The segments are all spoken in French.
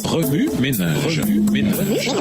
Revue ménage. Revue ménage.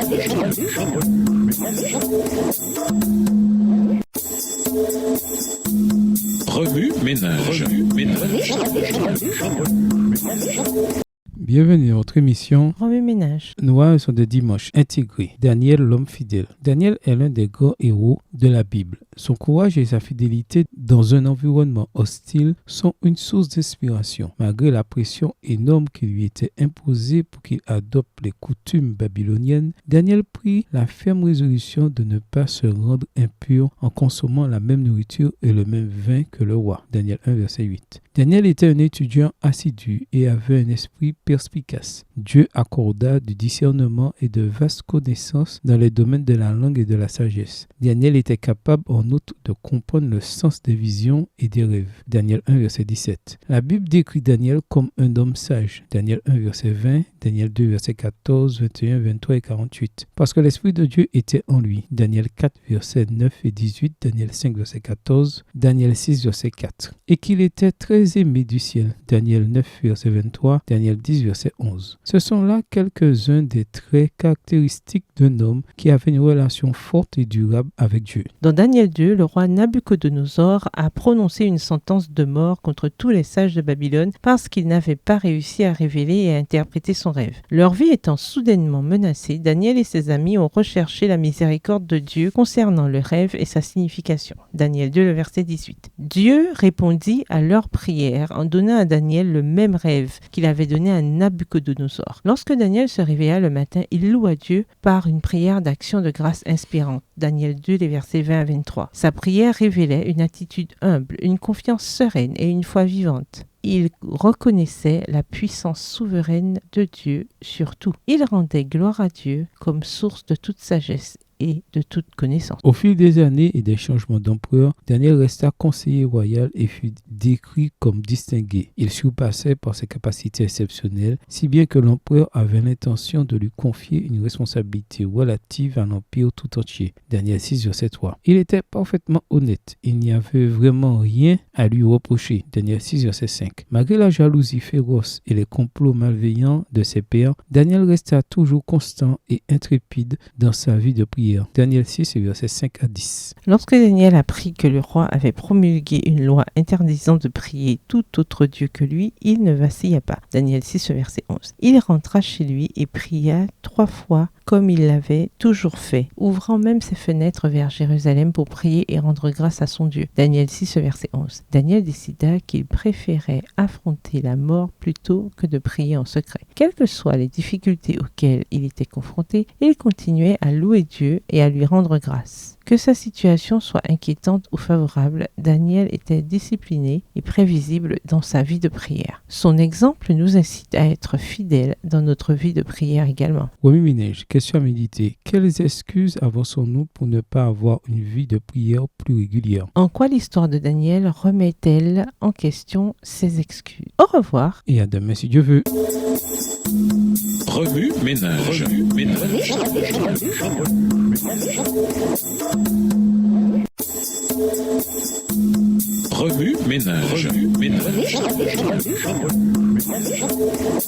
Bienvenue à votre émission Revue ménage. Noël sont des dimanches intégrés. Daniel, l'homme fidèle. Daniel est l'un des grands héros de la Bible. Son courage et sa fidélité dans un environnement hostile sont une source d'inspiration. Malgré la pression énorme qui lui était imposée pour qu'il adopte les coutumes babyloniennes, Daniel prit la ferme résolution de ne pas se rendre impur en consommant la même nourriture et le même vin que le roi. Daniel 1, verset 8. Daniel était un étudiant assidu et avait un esprit perspicace. Dieu accorda du discernement et de vastes connaissances dans les domaines de la langue et de la sagesse. Daniel était capable en outre de comprendre le sens des visions et des rêves. Daniel 1, verset 17. La Bible décrit Daniel comme un homme sage. Daniel 1, verset 20, Daniel 2, verset 14, 21, 23 et 48. Parce que l'Esprit de Dieu était en lui. Daniel 4, verset 9 et 18, Daniel 5, verset 14, Daniel 6, verset 4. Et qu'il était très aimé du ciel. Daniel 9, verset 23, Daniel 10, verset 11. Ce sont là quelques-uns des traits caractéristiques d'un homme qui avait une relation forte et durable avec Dieu. Dans Daniel 2, le roi Nabuchodonosor a prononcé une sentence de mort contre tous les sages de Babylone parce qu'ils n'avaient pas réussi à révéler et à interpréter son rêve. Leur vie étant soudainement menacée, Daniel et ses amis ont recherché la miséricorde de Dieu concernant le rêve et sa signification. Daniel 2, le verset 18. Dieu répondit à leur prière en donnant à Daniel le même rêve qu'il avait donné à Nabuchodonosor. Lorsque Daniel se réveilla le matin, il loua Dieu par une prière d'action de grâce inspirante. Daniel 2, les versets 20 à 23. Sa prière révélait une attitude humble, une confiance sereine et une foi vivante. Il reconnaissait la puissance souveraine de Dieu sur tout. Il rendait gloire à Dieu comme source de toute sagesse et de toute connaissance. Au fil des années et des changements d'empereur, Daniel resta conseiller royal et fut décrit comme distingué. Il surpassait par ses capacités exceptionnelles, si bien que l'empereur avait l'intention de lui confier une responsabilité relative à l'empire tout entier. Daniel 6, verset 3. Il était parfaitement honnête. Il n'y avait vraiment rien à lui reprocher. Daniel 6, verset 5. Malgré la jalousie féroce et les complots malveillants de ses pairs, Daniel resta toujours constant et intrépide dans sa vie de prière. Daniel 6, versets 5 à 10. Lorsque Daniel apprit que le roi avait promulgué une loi interdisant de prier tout autre Dieu que lui, il ne vacilla pas. Daniel 6, verset 11. Il rentra chez lui et pria 3 fois comme il l'avait toujours fait, ouvrant même ses fenêtres vers Jérusalem pour prier et rendre grâce à son Dieu. Daniel 6, verset 11. Daniel décida qu'il préférait affronter la mort plutôt que de prier en secret. Quelles que soient les difficultés auxquelles il était confronté, il continuait à louer Dieu et à lui rendre grâce. Que sa situation soit inquiétante ou favorable, Daniel était discipliné et prévisible dans sa vie de prière. Son exemple nous incite à être fidèles dans notre vie de prière également. Revue ménage, question à méditer. Quelles excuses avançons-nous pour ne pas avoir une vie de prière plus régulière? En quoi l'histoire de Daniel remet-elle en question ses excuses? Au revoir. Et à demain si Dieu veut. Revue ménage. Revue ménage.